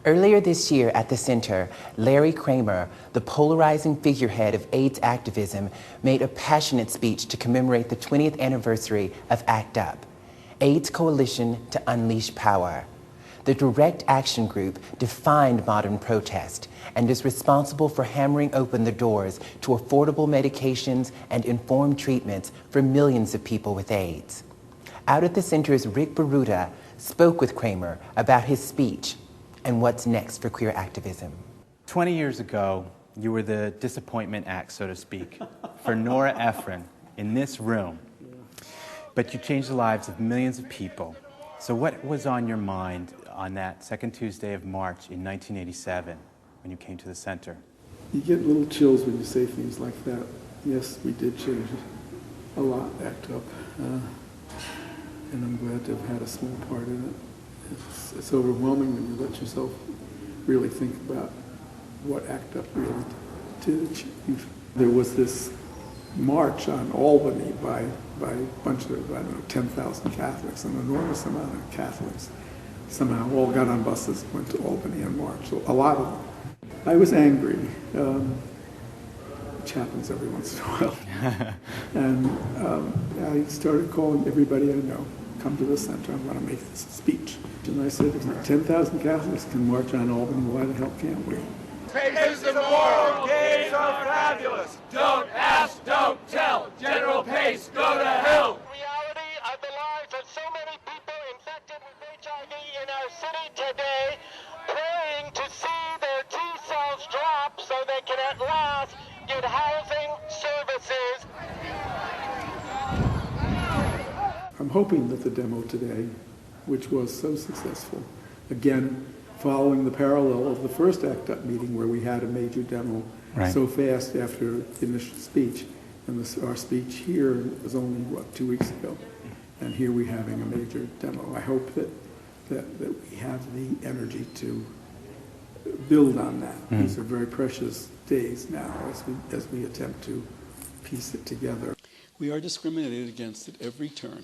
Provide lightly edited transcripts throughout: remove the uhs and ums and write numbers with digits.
Earlier this year at the center, Larry Kramer, the polarizing figurehead of AIDS activism, made a passionate speech to commemorate the 20th anniversary of ACT UP, AIDS Coalition to Unleash Power. The Direct Action Group defined modern protest and is responsible for hammering open the doors to affordable medications and informed treatments for millions of people with AIDS. Out at the center's Rick Baruta spoke with Kramer about his speech and what's next for queer activism. 20 years ago, you were the disappointment act, so to speak, for Nora Ephron in this room. But you changed the lives of millions of people. So what was on your mind on that second Tuesday of March in 1987 when you came to the center? You get little chills when you say things like that. Yes, we did change a lot, ACT UP. And I'm glad to have had a small part in it. It's overwhelming when you let yourself really think about what ACT UP really did achieve. There was this march on Albany by a bunch of, 10,000 Catholics, an enormous amount of Catholics. Somehow all got on buses, went to Albany and marched, a lot of them. I was angry, which happens every once in a while. And I started calling everybody I know, come to the center, I'm going to make this speech. And I said, if 10,000 Catholics can march on Albany, why the hell can't we? Pace is immoral, gays are fabulous. Don't ask, don't tell. General Pace, go to hell. Reality of the lives of so many people infected with HIV in our city today, praying to see their T cells drop so they can at last get housing services. I'm hoping that the demo today, which was so successful, again, following the parallel of the first ACT UP meeting where we had a major demo so fast after the initial speech, and our speech here was only, 2 weeks ago, and here we're having a major demo. I hope that we have the energy to build on that. These are very precious days now as we attempt to piece it together. We are discriminated against at every turn.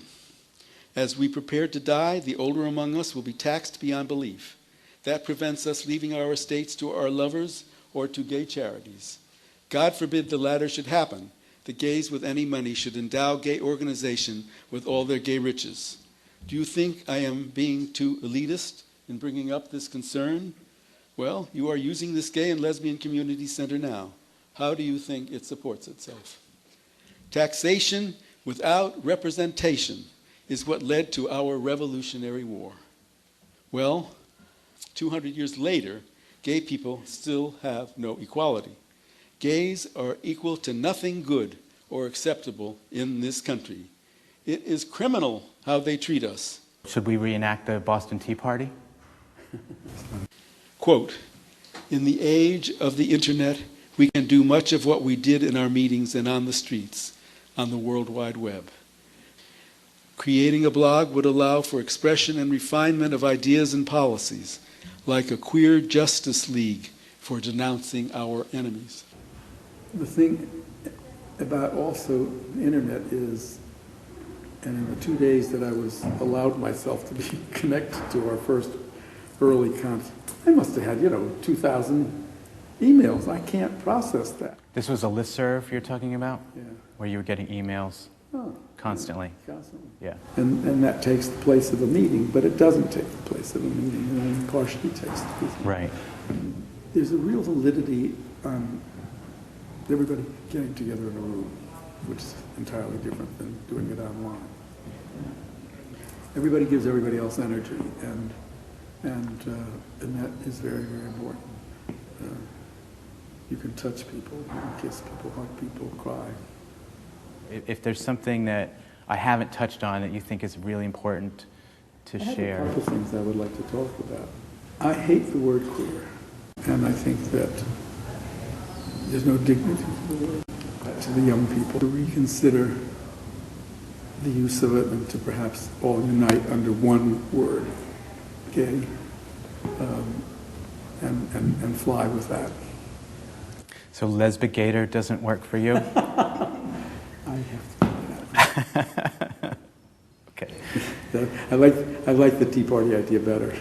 As we prepare to die, the older among us will be taxed beyond belief. That prevents us leaving our estates to our lovers or to gay charities. God forbid the latter should happen. The gays with any money should endow gay organization with all their gay riches. Do you think I am being too elitist in bringing up this concern? Well, you are using this gay and lesbian community center now. How do you think it supports itself? Taxation without representation is what led to our Revolutionary War. Well, 200 years later, gay people still have no equality. Gays are equal to nothing good or acceptable in this country. It is criminal how they treat us. Should we reenact the Boston Tea Party? Quote, in the age of the internet, we can do much of what we did in our meetings and on the streets, on the World Wide Web. Creating a blog would allow for expression and refinement of ideas and policies, like a queer justice league for denouncing our enemies. The thing about also the internet is, and in the 2 days that I was allowed myself to be connected to our first early conference, I must have had, 2,000 emails. I can't process that. This was a listserv you're talking about? Yeah. Where you were getting emails constantly? Constantly. Yeah. And that takes the place of a meeting, but it doesn't take the place of a meeting. It only partially takes the place. Right. There's a real validity on everybody getting together in a room, which is entirely different than doing it online. Everybody gives everybody else energy, and that is very, very important. You can touch people, you can kiss people, hug people, cry. If there's something that I haven't touched on that you think is really important to share. I have a couple things I would like to talk about. I hate the word queer, and I think that there's no dignity to the word. To the young people, to reconsider the use of it and to perhaps all unite under one word, gay, and fly with that. So lesbigator doesn't work for you? I have to do that. Okay. I like the Tea Party idea better.